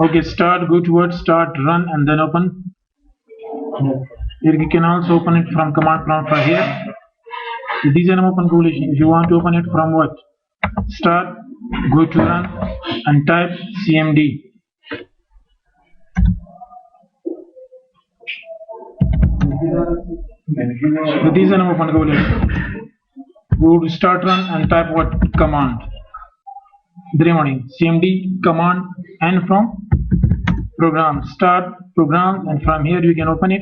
Okay, start, go towards start, run, and then open. You can also open it from command prompt from here. These are open coalition. If you want to open it from what? Start, go to run, and type CMD. These are open coalition. Go to start, run, and type what command? CMD command, and from program, start program, and from here you can open it.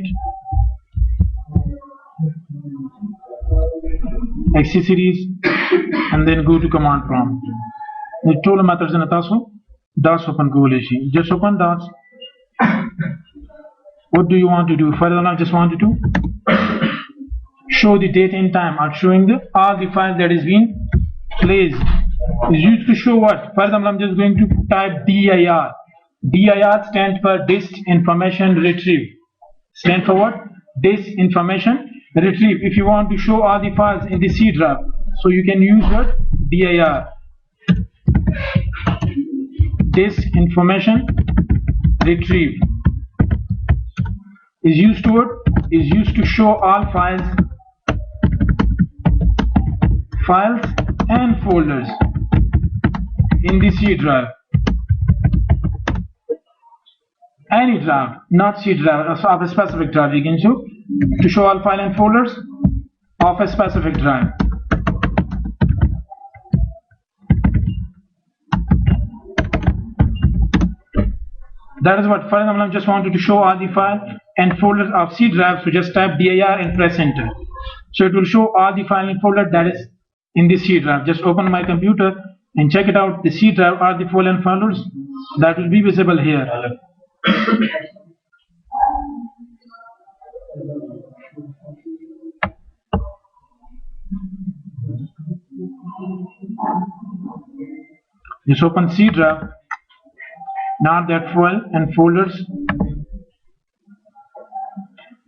Accessories, and then go to command prompt. The tool methods in das open coalition. Just open das. What do you want to do? Further, I just wanted to show the date and time. I'm showing all the files that is being placed. Is used to show what? For example, I'm just going to type DIR. DIR stands for Disk Information Retrieve. Stand for what? Disk Information Retrieve. If you want to show all the files in the C drive, so you can use what? DIR. Disk Information Retrieve. Is used to what? Is used to show all files and folders in the C drive. Any drive, not C drive, of a specific drive. You can show to show all file and folders of a specific drive. That is what. For example, I just wanted to show all the file and folders of C drive. So just type dir and press enter. So it will show all the file and folder that is in the C drive. Just open my computer and check it out. The C drive are the file and folders that will be visible here. Just open C drive. Not that file and folders.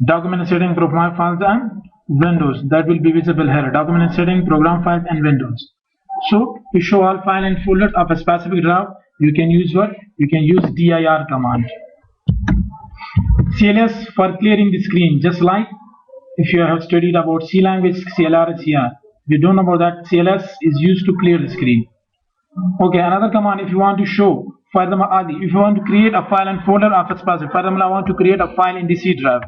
Document setting, profile files and Windows, that will be visible here. Document setting, program files and Windows. So to show all file and folders of a specific drive, you can use what? You can use dir command. CLS for clearing the screen. Just like if you have studied about C language, CLR is here. If you don't know about that, CLS is used to clear the screen. Okay, another command if you want to show. For example, if you want to create a file and folder of a specific. For example, I want to create a file in the C drive.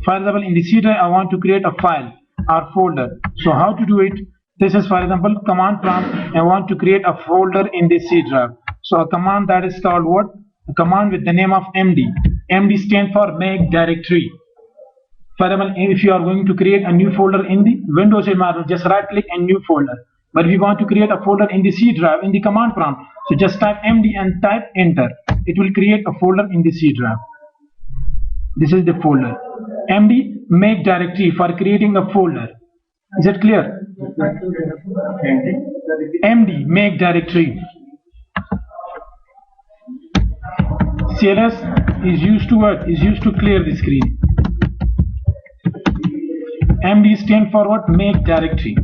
For example, in the C drive, I want to create a file or folder. So how to do it? This is, for example, command prompt. I want to create a folder in the C drive. So a command that is called what? A command with the name of MD. MD stands for make directory. For example, if you are going to create a new folder in the Windows environment, just right click and new folder. But if you want to create a folder in the C drive in the command prompt, so just type MD and type enter. It will create a folder in the C drive. This is the folder. MD make directory for creating a folder. Is it clear? MD make directory. CLS is used to what? Is used to clear the screen. MD stand for what? Make directory.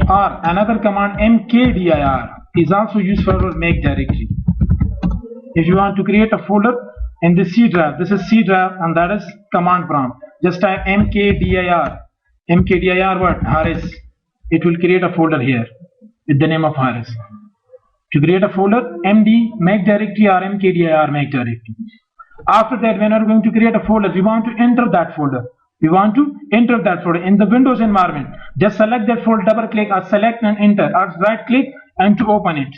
Or another command mkdir is also used for make directory. If you want to create a folder in the C drive, this is C drive and that is command prompt. Just type mkdir. Mkdir what? Harris. It will create a folder here with the name of Harris. To create a folder, MD make directory or mkdir make directory. After that, when we are going to create a folder, we want to enter that folder. We want to enter that folder in the Windows environment. Just select that folder, double click or select and enter, or right click and to open it.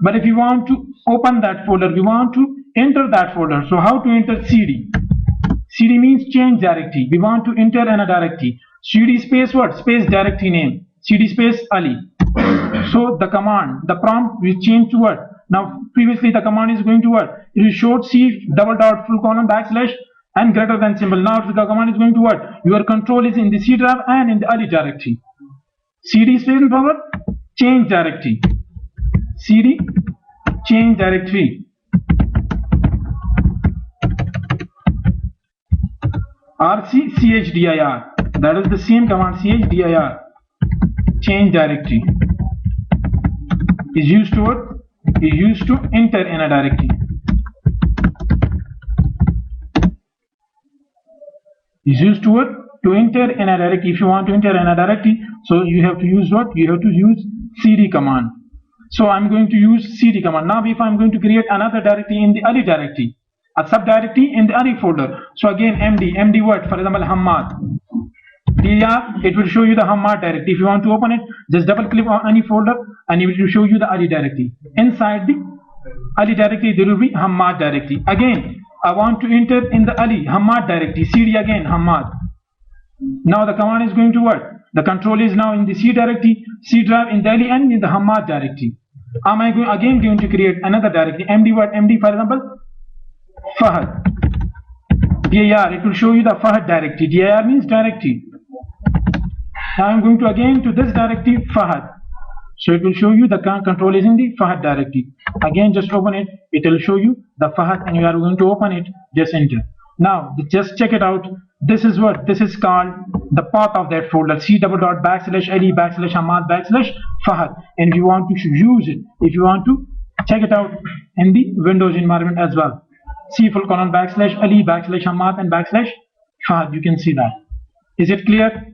But if you want to open that folder, we want to enter that folder. So how to enter CD? CD means change directory. We want to enter in a directory. CD space what? Space directory name. CD space Ali. So the command, the prompt will change to what? Now previously the command is going to what? It is short C double dot full colon backslash and greater than symbol. Now the command is going to what? Your control is in the C drive and in the Ali directory. CD space forward change directory. CD change directory. RC chdir. That is the same command chdir. Change directory is used to what? is used to enter in a directory. Is used to what? To enter in a directory. If you want to enter in a directory, so you have to use what? You have to use cd command. So I'm going to use cd command. Now if I'm going to create another directory in the Ali directory, a subdirectory in the Ali folder, so again md what? For example, Hammad dir, it will show you the Hammad directory. If you want to open it, just double click on any folder and it will show you the Ali directory. Inside the Ali directory there will be Hammad directory. Again I want to enter in the Ali Hammad directory, cd again Hammad. Now the command is going to what? The control is now in the C directory, C drive in the Ali and in the Hammad directory. Am I again going to create another directory? MD what? MD for example Fahad dir, it will show you the Fahad directory. Dir means directory. Now I'm going to again to this directory Fahad. So it will show you the control is in the Fahad directory. Again just open it, it will show you the Fahad and you are going to open it, just enter. Now just check it out. This is what? This is called the path of that folder, c double dot backslash Ali backslash Hammad backslash Fahad. And if you want to use it, if you want to check it out in the Windows environment as well, c full colon backslash Ali backslash Hammad and backslash Fahad, you can see that. Is it clear?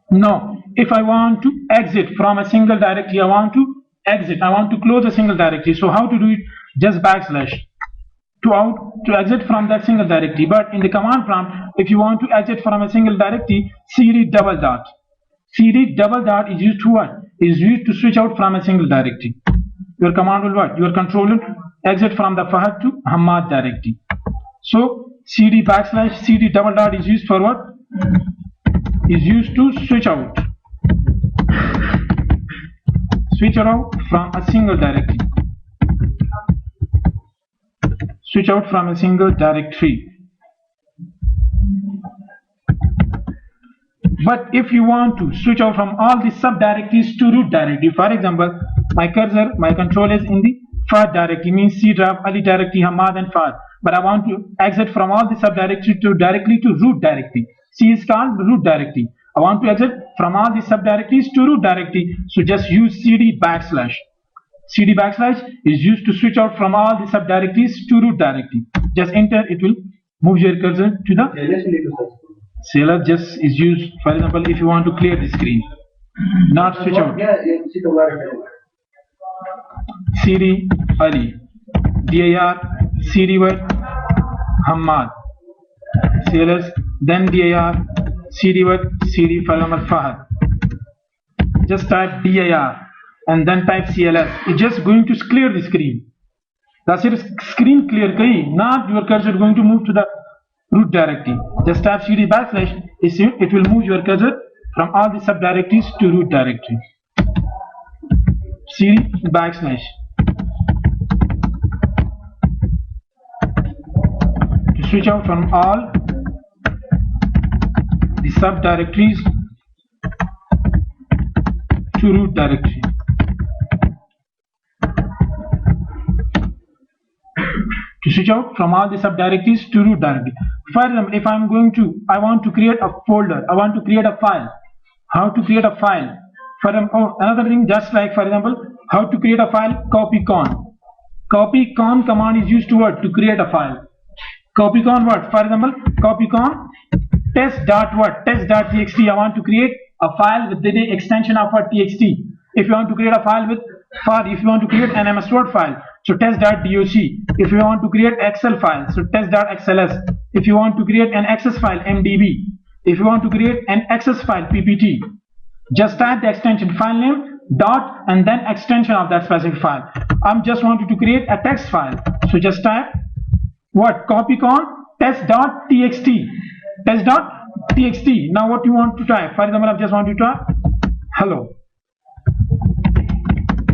No. If I want to exit from a single directory, I want to exit, I want to close a single directory. So how to do it? Just backslash to exit from that single directory. But in the command prompt, if you want to exit from a single directory, cd double dot. Cd double dot is used to what? Is used to switch out from a single directory. Your command will what? Your control will exit from the Fahad to Hammad directory. So cd backslash cd double dot is used for what? Is used to switch out. Switch out from a single directory. Switch out from a single directory. But if you want to switch out from all the subdirectories to root directory, for example, my cursor, my control is in the Fahad directory, means C drive, Ali directory, Hammad and Fahad. But I want to exit from all the subdirectory to directly to root directory. C is called root directory. I want to exit from all the subdirectories to root directory. So just use cd backslash. Cd backslash is used to switch out from all the subdirectories to root directory. Just enter, it will move your cursor to the CLS. Just is used, for example, if you want to clear the screen, not switch out. cd Ali dir cd what? Hammad CLS, then dir cd what? Cd for example Fahad. Just type dir and then type CLS. It's just going to clear the screen. That's it, screen clear kahi, not your cursor going to move to the root directory. Just type cd backslash, it will move your cursor from all the subdirectories to root directory. cd backslash. To switch out from all the subdirectories to root directory. To switch out from all the subdirectories to root directory. For example, if I want to create a folder, I want to create a file. How to create a file? For another thing, just like for example, how to create a file? Copycon. Copycon command is used to what? To create a file. Copycon what? For example, copycon test.txt. I want to create a file with the extension of what? Txt. If you want to create a file with if you want to create an MS Word file, so test.doc. If you want to create Excel file, so test.xls. If you want to create an access file, MDB. If you want to create an access file, PPT. Just type the extension file name dot and then extension of that specific file. I'm just wanted to create a text file, so just type what? Copycon test.txt. Test.txt. Now what you want to type? For example, I just want to type hello.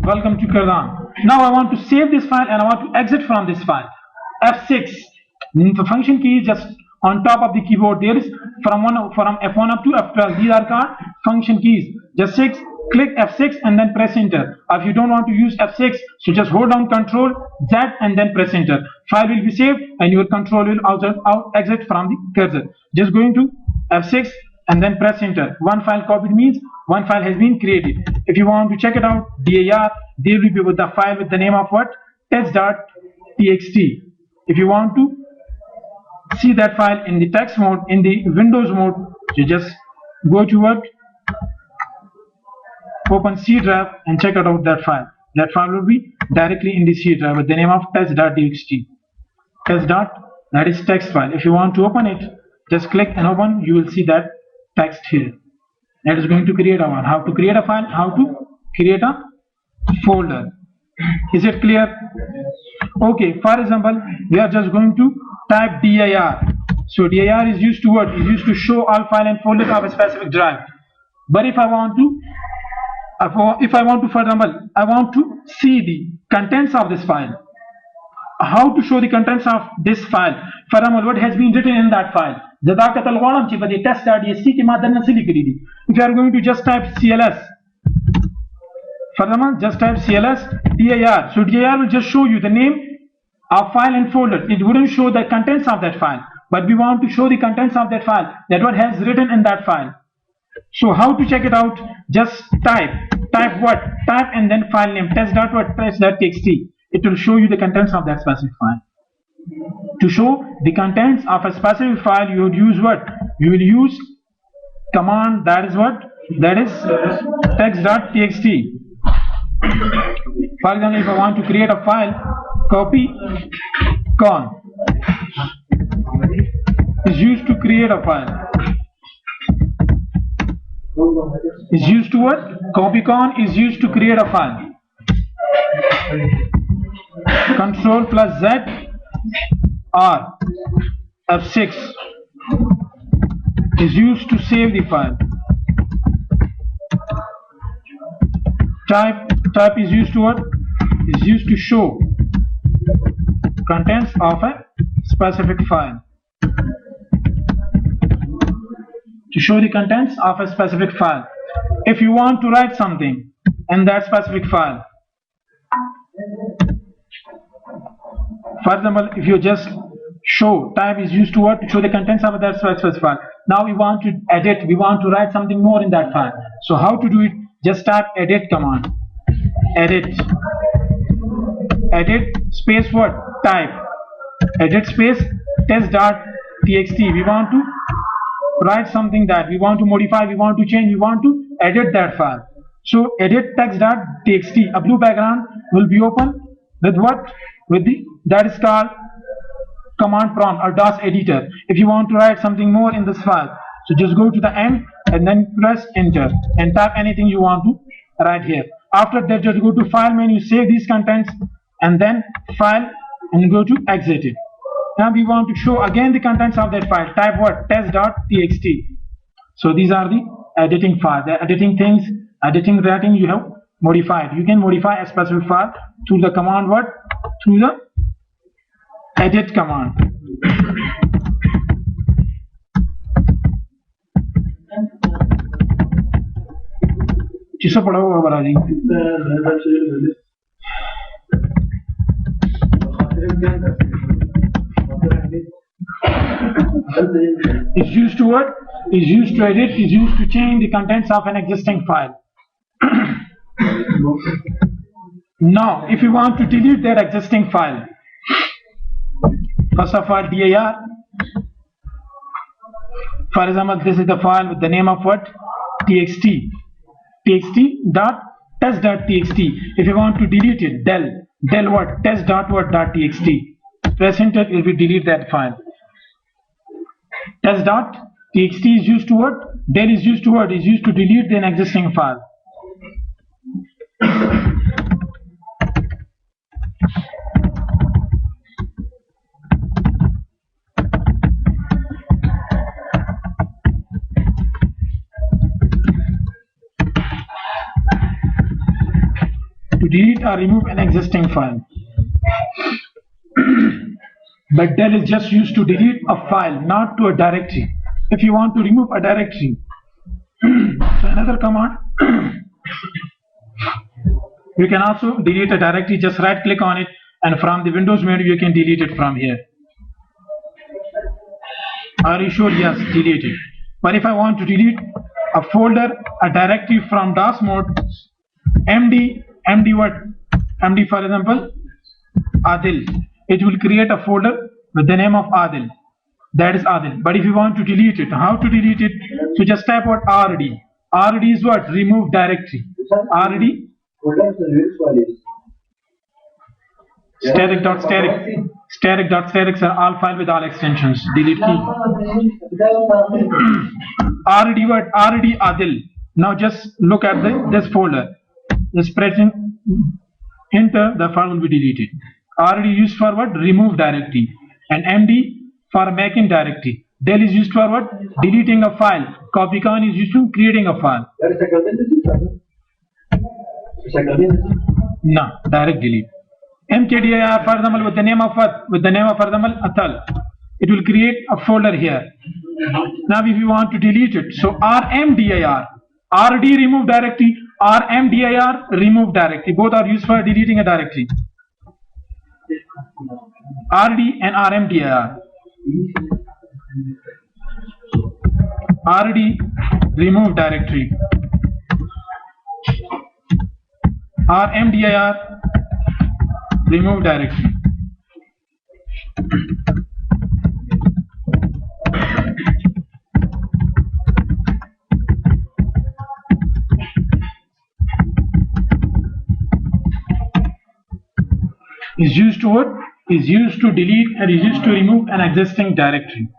Welcome to Kardan. Now I want to save this file and I want to exit from this file. F6. The function key is just on top of the keyboard. There is from F1 up to F12. These are called function keys. Just click F6 and then press enter. If you don't want to use F6, so just hold down Ctrl Z and then press enter. File will be saved and your control will exit from the cursor. Just going to F6 and then press enter. One file copied means one file has been created. If you want to check it out, dir, there will be with the file with the name of what? Test.txt. If you want to see that file in the text mode, in the Windows mode, you just go to what? Open C drive and check out that file. That file will be directly in the C drive with the name of test.txt. That is text file. If you want to open it, just click and open. You will see that text here. That is going to create a one. How to create a file? How to create a folder? Is it clear? Okay. For example, we are just going to type dir. So dir is used to what? Is used to show all file and folders of a specific drive. But if I want to, for example, I want to see the contents of this file. How to show the contents of this file? For example, what has been written in that file? If you are going to just type cls, for example, just type cls dir. So dir will just show you the name of file and folder. It wouldn't show the contents of that file. But we want to show the contents of that file, that what has written in that file. So how to check it out? Just type what? Type and then file name test.txt. It will show you the contents of that specific file. To show the contents of a specific file, you would use what? You will use command, that is what? That is text.txt. For example, if I want to create a file, copy con is used to create a file. Is used to what? Copycon is used to create a file. Control plus Z or F6 is used to save the file. Type is used to what? Is used to show contents of a specific file. To show the contents of a specific file. If you want to write something in that specific file, for example, if you just show, type is used to what? To show the contents of that specific file. Now we want to edit, we want to write something more in that file. So how to do it? Just type edit command. Edit space what? Type. Edit space test.txt. We want to write something that we want to modify, we want to change, we want to edit that file. So edit text.txt. A blue background will be open with what? With the, that is called command prompt or DOS editor. If you want to write something more in this file, so just go to the end and then press enter and type anything you want to write here. After that, just go to file menu, save these contents and then file and go to exit it. Now we want to show again the contents of that file. Type what? Test.txt. So these are the editing files. The editing things, editing writing you have modified. You can modify a specific file through the command what? Through the edit command. किससे पढ़ा हुआ बराजी? Is used to what? Is used to edit, is used to change the contents of an existing file. Now, if you want to delete that existing file, first of all, dir. For example, this is the file with the name of what? Txt. Txt.test.txt. If you want to delete it, del what? Test.what.txt. Press enter, it will delete that file. Test.txt is used to what? Del is used to what? Is used to delete an existing file. To delete or remove an existing file. But del is just used to delete a file, not to a directory. If you want to remove a directory, so another command, you can also delete a directory. Just right click on it and from the Windows menu you can delete it from here. Are you sure? Yes, delete it. But if I want to delete a folder, a directory from DOS mode, MD what? MD, for example, Adil. It will create a folder with the name of Adil. That is Adil. But if you want to delete it, how to delete it? So just type what RD. RD is what? Remove directory. RD static are all file with all extensions. Delete key. RD what? RD Adil. Now just look at this folder. Just pressing enter, the file will be deleted. RD used for what? Remove directory. And MD for making directory. Del is used for what? Deleting a file. Copycon is used to creating a file. No, direct delete. MKDIR, for example, with the name of what? With the name of, for example, Atal. It will create a folder here. Now if you want to delete it, so RMDIR, RD remove directory, RMDIR remove directory. Both are used for deleting a directory. RD and RMDIR. RD remove directory. RMDIR remove directory. Is used to what? Is used to delete and is used to remove an existing directory.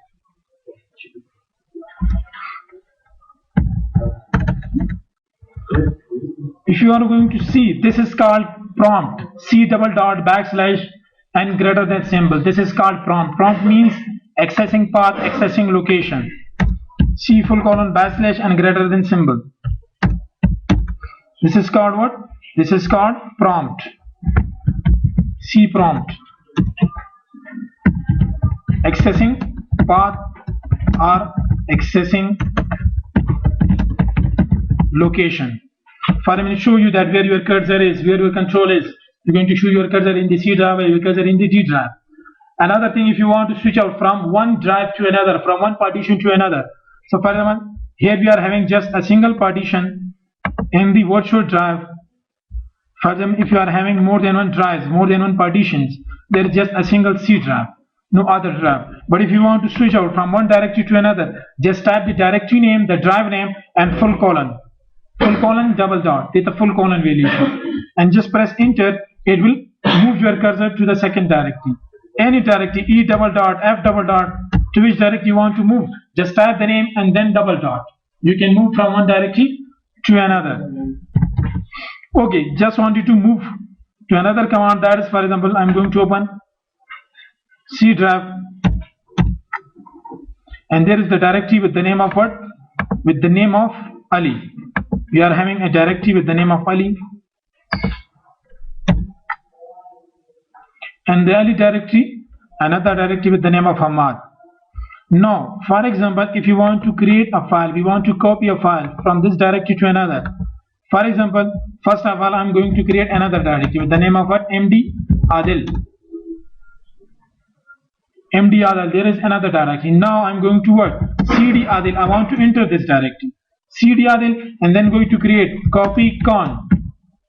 If you are going to see, this is called prompt. C double dot backslash and greater than symbol. This is called prompt. Prompt means accessing path, accessing location. C full colon backslash and greater than symbol. This is called what? This is called prompt. C prompt. Accessing path or accessing location. For I will show you that where your cursor is, where your control is. You're going to show your cursor in the C drive or your cursor in the D drive. Another thing, if you want to switch out from one drive to another, from one partition to another. So for example, here we are having just a single partition in the virtual drive. For example, if you are having more than one drives, more than one partitions, there is just a single C drive, no other drive. But if you want to switch out from one directory to another, just type the directory name, the drive name, and full colon double dot with a full colon value, and just press enter. It will move your cursor to the second directory. Any directory, E double dot, F double dot, to which directory you want to move, just type the name and then double dot. You can move from one directory to another. Okay, just want you to move to another command. That is, for example, I'm going to open C drive, and there is the directory with the name of what? With the name of Ali. We are having a directory with the name of Ali, and the Ali directory, another directory with the name of Hamad. Now, for example, if you want to create a file, we want to copy a file from this directory to another. For example, first of all, I'm going to create another directory with the name of what? MD Adil. MD Adil, there is another directory. Now I'm going to what? CD Adil. I want to enter this directory. CD Adil, and then going to create copycon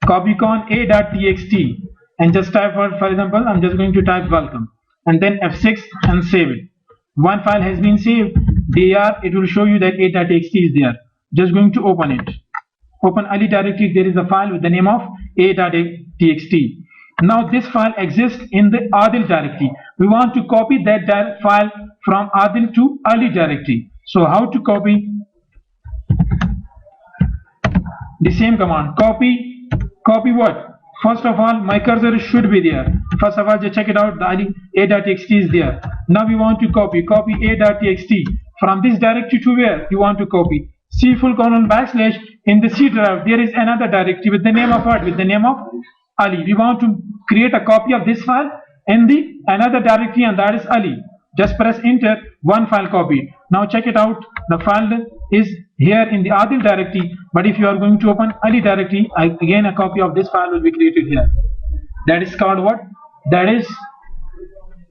a.txt, and just type for example, I'm just going to type welcome, and then F6 and save it. One file has been saved. There, it will show you that a.txt is there. Just going to open it. Open Ali directory. There is a file with the name of a.txt. Now this file exists in the Adil directory. We want to copy that file from Adil to Ali directory. So how to copy? The same command. Copy what? First of all, my cursor should be there. First of all, just check it out. The Ali a.txt is there. Now we want to copy a.txt from this directory to where you want to copy. C full colon backslash. In the C drive, there is another directory with the name of what? With the name of Ali. We want to create a copy of this file in the another directory, and that is Ali. Just press enter. One file copied. Now check it out. The file is here in the Adil directory, but if you are going to open Ali directory, again a copy of this file will be created here. That is called what? That is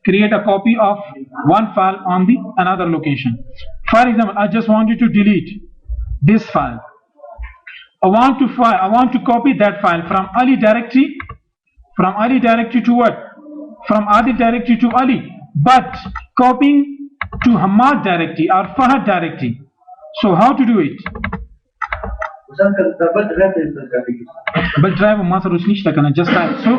create a copy of one file on the another location. For example, I just want you to delete this file. I want to copy that file from Ali directory to what? From Adil directory to Ali, but copying to Hamad directory or Fahad directory. So how to do it? But drive just type. So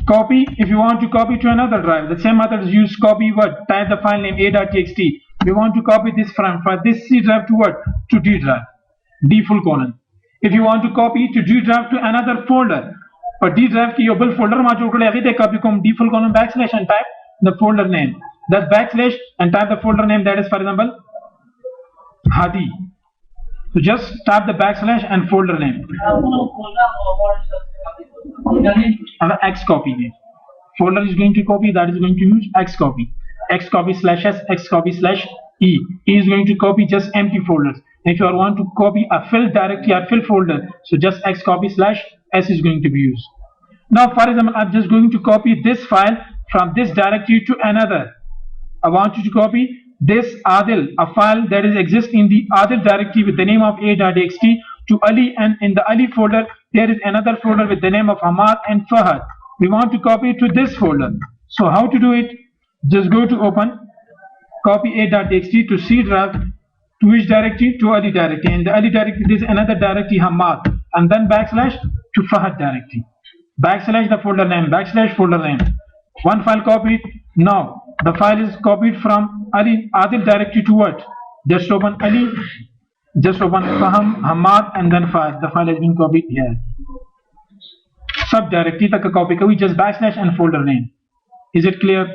copy, if you want to copy to another drive, the same method is used. Copy what? Type the file name a.txt. We want to copy this from this C drive to what? To D drive, D full colon. If you want to copy to D drive to another folder, but D drive ki yobal folder ma jo kule copy kom D full colon backslash and type the folder name. That backslash and type the folder name, that is for example Hadi. So just type the backslash and folder name. X copy name. Folder is going to copy, that is going to use X copy. X copy slash S, X copy slash E. E is going to copy just empty folders. If you want to copy a fill directory or fill folder, so just X copy slash S is going to be used. Now for example, I'm just going to copy this file from this directory to another. I want you to copy this Adil, a file that is exists in the Adil directory with the name of a.txt to Ali, and in the Ali folder there is another folder with the name of Hamad and Fahad. We want to copy to this folder. So how to do it? Just go to open, copy a.txt to C drive, to which directory? To Ali directory. In the Ali directory there is another directory Hamad, and then backslash to Fahad directory. Backslash the folder name, backslash folder name. One file copied. Now the file is copied from Ali Adil directory to what? Just open Ali, just open Faham, Hamad, and then Fahad. The file has been copied here. Sub directory tak copy kari, just backslash and folder name. Is it clear?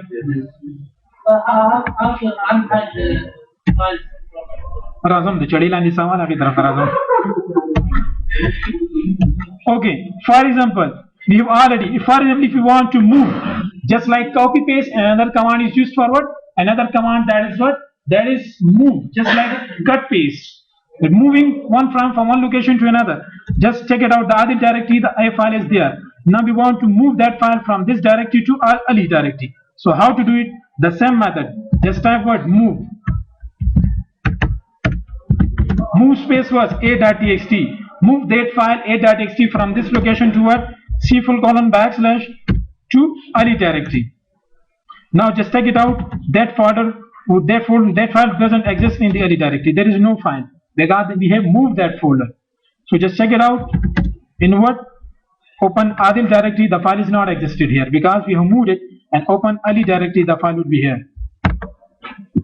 Razam the chadi line sawal aagi taraf Razam. Okay, for example, we have already, for example, if you want to move, just like copy paste, another command is used for what? Another command, that is what? That is move, just like cut paste. We're moving one from one location to another. Just check it out, the Adil directory, the A file is there. Now we want to move that file from this directory to our Ali directory. So how to do it? The same method. Just type what? Move. Move space was a.txt. Move that file a.txt from this location to what? C full colon backslash to Ali directory. Now just check it out. That folder, that file doesn't exist in the Ali directory. There is no file because we have moved that folder. So just check it out. In what? Open Adil directory, the file is not existed here because we have moved it, and open Ali directory, the file would be here.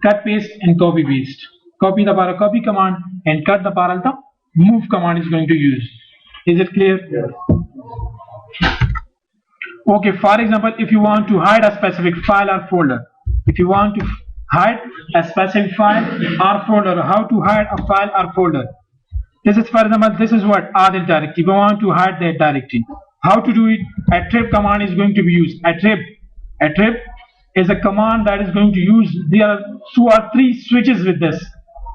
Cut paste and copy paste. Copy the para copy command and cut the para the move command is going to use. Is it clear? Yes. Okay, for example, if you want to hide a specific file or folder, if you want to hide a specific file or folder, how to hide a file or folder? This is, for example, this is what? Adil directory. We want to hide that directory. How to do it? Attrib command is going to be used. Attrib is a command that is going to use, there are 2 or 3 switches with this.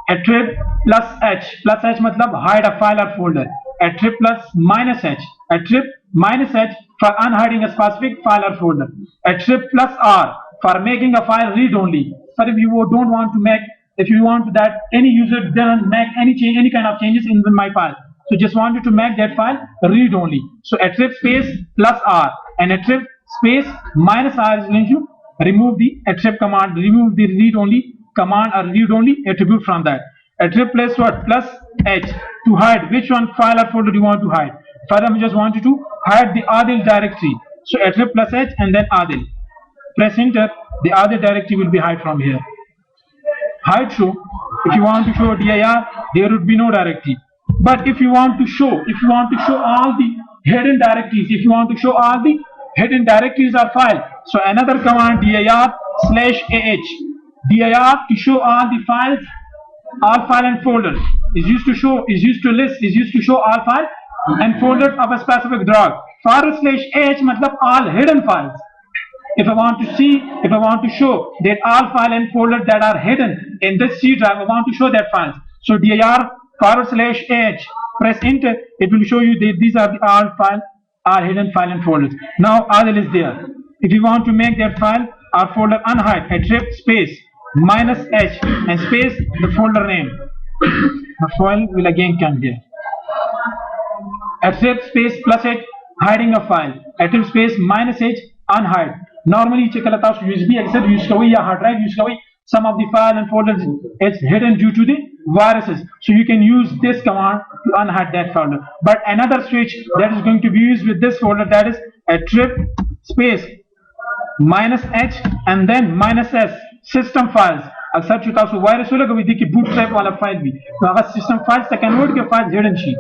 Attrib plus H. Plus H matlab hide a file or folder. Attrib plus minus H. Attrib minus H for unhiding a specific file or folder. Attrib plus R for making a file read only. But if you don't want to make, if you want that any user doesn't make any change, any kind of changes in my file, so just wanted to make that file read only. So attrib space plus R and attrib space minus R is going to remove the attrib command, remove the read only command or read only attribute from that. Attrib plus what? Plus H to hide which one file or folder you want to hide. Further, we just wanted to hide the Adil directory. So attrib plus H and then Adil. Press enter, the Adil directory will be hide from here. Hide show, if you want to show dir, there would be no directory. But if you want to show, all the hidden directories, if you want to show all the hidden directories or file, so another command dir/ah, dir to show all the files, all file and folders is used to show, is used to list, is used to show all file and folders of a specific drive. /h matlab all hidden files. If I want to see, if I want to show that all file and folders that are hidden in this C drive, I want to show that files. So dir/h, press enter, it will show you that these are the all file, all hidden file and folders. Now Adil is there. If you want to make that file or folder unhide, attrib space minus H and space the folder name. The file will again come here. Attrib space plus H, hiding a file. Attrib space minus H, unhide. Normally check out USB access use kawai ya hard drive use kawai. Some of the file and folders it's hidden due to the viruses. So you can use this command to unhide that folder. But another switch that is going to be used with this folder, that is attrib space minus H and then minus S, system files. अक्सर चुता सो virus वाला कभी देखिए bootstrap वाला file भी तो अगर system files से convert के file hidden she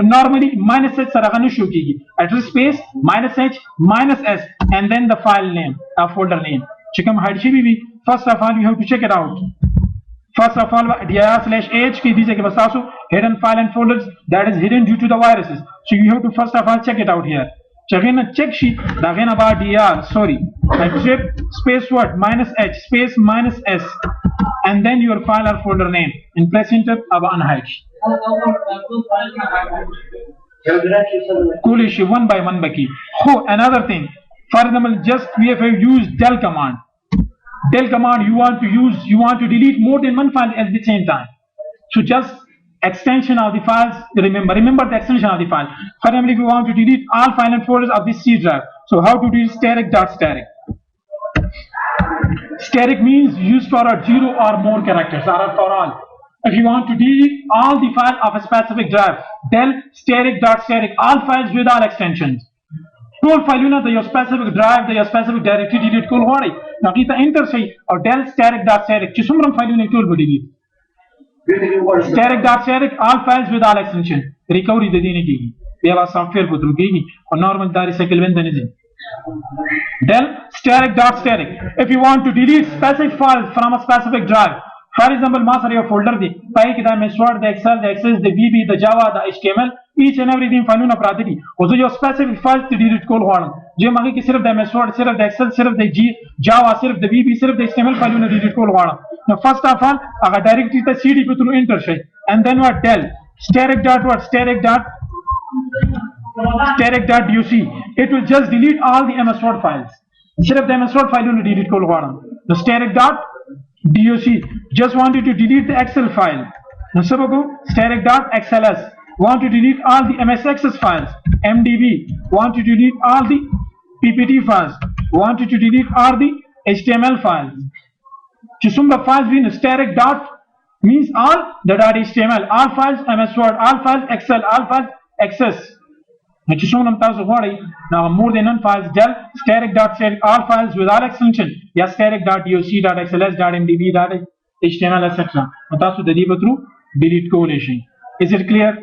normally minus H सरागा नहीं show कीगी address space minus H minus S and then the file name folder name चिकम hide she भी first of all you have to check it out. First of all dir/h की दीजिए के बस आसो hidden file and folders that is hidden due to the viruses. So you have to first of all check it out here. Check sheet again about dir attrib space what minus H space minus S and then your file or folder name and press enter अब unhide. Cool issue one by one baki. Oh, another thing. For example, just we have used del command. Del command you want to delete more than one file at the same time. So just extension of the files. Remember the extension of the file. For example, if you want to delete all file and folders of this C drive. So how to delete static. Static means used for a 0 or more characters or for all. If you want to delete all the files of a specific drive, del static all files with all extensions. Tool file the your specific drive, the your specific directory delete tool what is. Now kita enter say or del static chisumram file tool will delete. Static all files with all extension. Recovery the dene ki. We have a software को through की और normal तारी cycle बंद नहीं. Del static. If you want to delete specific files from a specific drive, for example, master your folder the py kita में Word, the Excel, the Access, the VB, the Java, the HTML, each and everything file ना प्राप्ति. उसो जो specific files to delete को होना. जो मांगे कि सिर्फ the Word, सिर्फ the Excel, सिर्फ the Java, सिर्फ the VB, सिर्फ the HTML file ना delete को होना. Now first of all, अगर directly the CD पे through enter से, and then what del static.doc. It will just delete all the MS Word files. Instead of the MS Word file, you will delete the static.doc. Just wanted to delete the Excel file. Static.xls. Want to delete all the MS Access files. MDB. Want to delete all the PPT files. Want to delete all the HTML files. Chisumba files being static dot means all the .html, all files MS Word, all files Excel, all files Access. Now more than one files del static.static all files with all extension या static.doc.xls.mdb.html etc. बताओ the debug through delete correlation. Is it clear?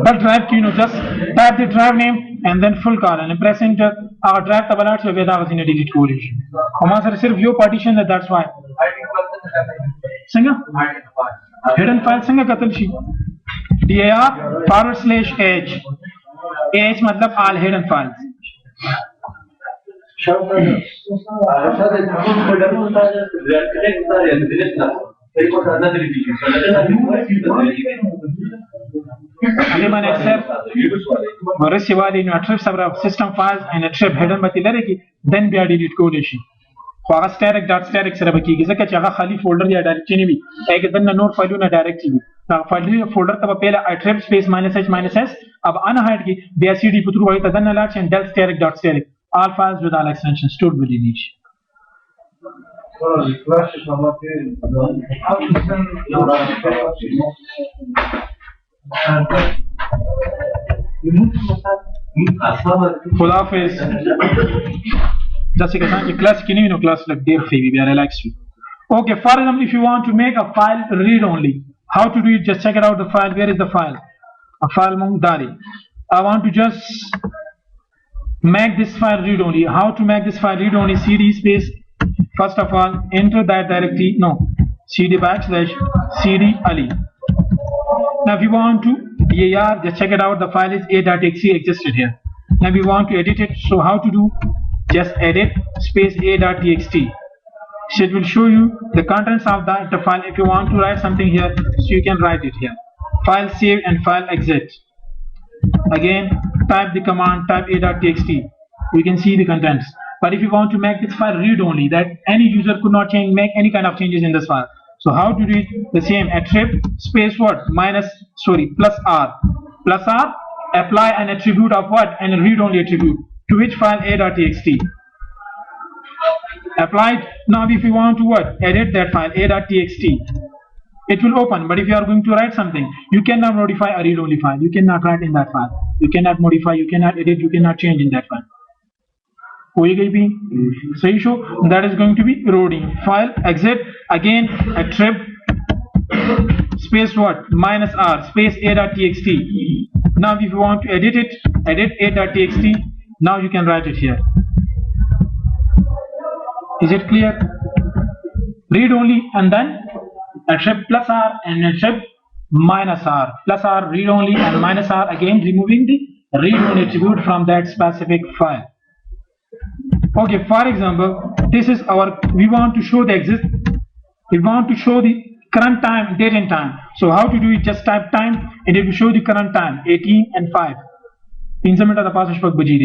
But drive just type the drive name and then full colon and press enter. Our drive the alert so whether was in a delete correlation. हमारा सिर्फ यो partition है, that's why. Singa? Hidden file संग कतल she dir/h h मतलब all hidden files. Anyone except Varisiwali no attrib several system files and attrib hidden batilare then we are delete correlation. خو static سره بکیږي ځکه چې هغه خالی فولډر یا ډایرکټری نه وي هغه دنه نور فایلونه ډایرکټلی وي دا فولډر ته په پیله attrib space -h-s अब unhide की bia cd په تر وایي ته دنه لاړ شي del static all files with all extensions stored within each. खुदा हाफिज. Just like a class can you class like dear baby, we are relaxed. Okay, for example, if you want to make a file read only, how to do it? Just check it out the file. Where is the file? A file Mungdari. I want to just make this file read only. How to make this file read only? CD space. First of all, enter that directory. No, CD Ali. Now, if you want to dir, just check it out. The file is a.txt existed here. Now, we want to edit it. So, how to do? Just edit space a.txt. So it will show you the contents of the file. If you want to write something here, so you can write it here. File save and file exit. Again, type the command, type a.txt. You can see the contents. But if you want to make this file read only, that any user could not make any kind of changes in this file. So how to do it? The same, attrib space what? Plus R. Plus R, apply an attribute of what? And a read only attribute. To which file? A.txt. Applied. Now if you want to what? Edit that file, a.txt. It will open, but if you are going to write something, you cannot modify a read-only file. You cannot write in that file. You cannot modify, you cannot edit, you cannot change in that file. So that is going to be loading. File, exit, again, attrib, space what? -R, space a.txt. Now if you want to edit it, edit a.txt. Now you can write it here. Is it clear? Read only, and then attrib plus R and attrib -R. Plus R read only and -R, again removing the read only attribute from that specific file. Okay, for example, this is our, we want to show the current time, date and time. So how to do it? Just type time and it will show the current time, 18 and 5.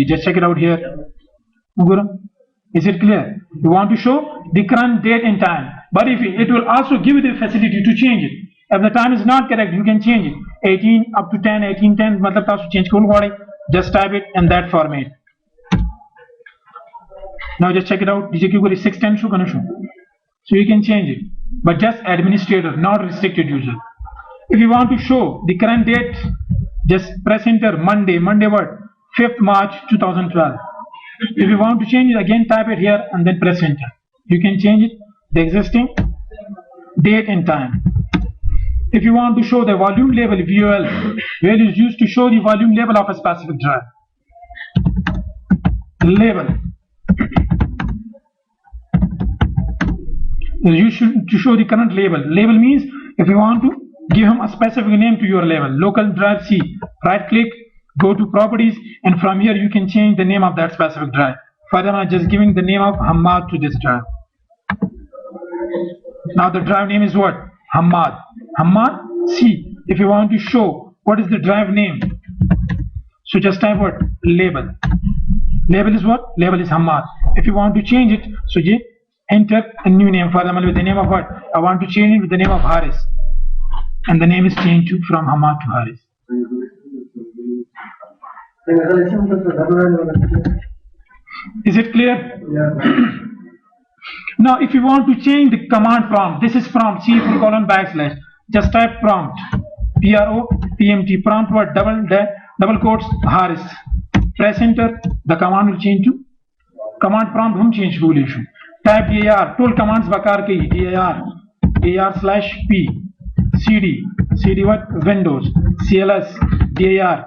Just check it out here. Is it clear? You want to show the current date and time, but if it will also give you the facility to change it. If the time is not correct, you can change it. 18 up to 10, 18, 10, matlab tasu change karo wale. Just type it in that format. Now just check it out. 610 show gonna show. So you can change it, but just administrator, not restricted user. If you want to show the current date, just press enter. Monday what? 5th March 2012. If you want to change it, again type it here and then press enter. You can change it, the existing date and time. If you want to show the volume label, VOL, where is used to show the volume label of a specific drive. Label you should to show the current label. Label means if you want to give him a specific name to your label. Local drive C, right click, go to properties, and from here you can change the name of that specific drive. Further, I'm just giving the name of Hamad to this drive. Now the drive name is what? Hamad. Hamad C. If you want to show what is the drive name, so just type what? Label. Label is what? Label is Hamad. If you want to change it, so you enter a new name. For example, with the name of what? I want to change it with the name of Haris, and the name is changed to from Hamad to Haris. Is it clear? Yeah. Now if you want to change the command prompt, this is prompt, C:\\, just type prompt, PROMPT, prompt what? Double quotes Haris. Press enter, the command will change to command prompt hum change rule issue. Type DAR, tool commands bakar ki DAR/P, CD what? Windows, CLS, DAR.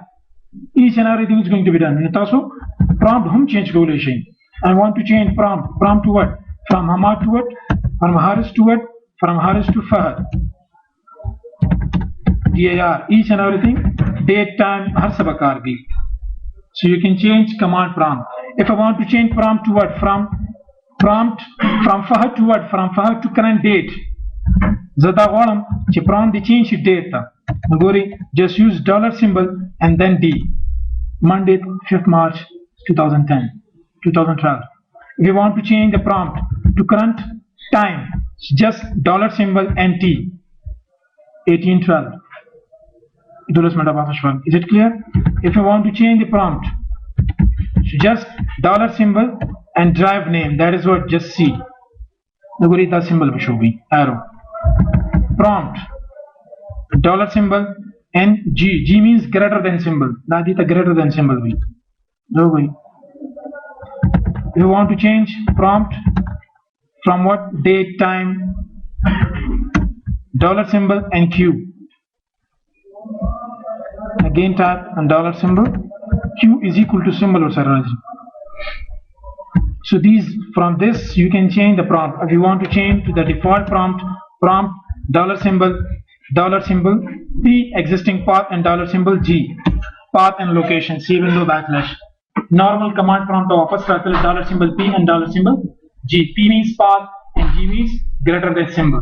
Each and everything is going to be done. Also, prompt hum change rule issue. I want to change prompt to what? From Hamad to what? From Haris to what? From Haris to Fahad. DAR, each and everything, date, time, har sabakar gi. So you can change command prompt. If I want to change prompt to what? From Fahad to what? From Fahad to current date. Zada walam che prompt the change date ta. Nagori, just use $symbol and then D. Monday 5th March 2012. If you want to change the prompt to current time, just $symbol and T. 1812. Is it clear? If you want to change the prompt, so just $symbol and drive name, that is what? Just C. The symbol will show me arrow. Prompt $symbol and G. G means greater than symbol. That is the greater than symbol. If you want to change prompt from what? Date, time, $symbol and Q. Again type and $symbol. Q is equal to symbol or serology. So these, from this you can change the prompt. If you want to change to the default prompt $symbol P, existing path, and $symbol G, path and location, C window /. Normal command prompt वापस करते हैं $symbol P and $symbol G. P means path and G means greater than symbol.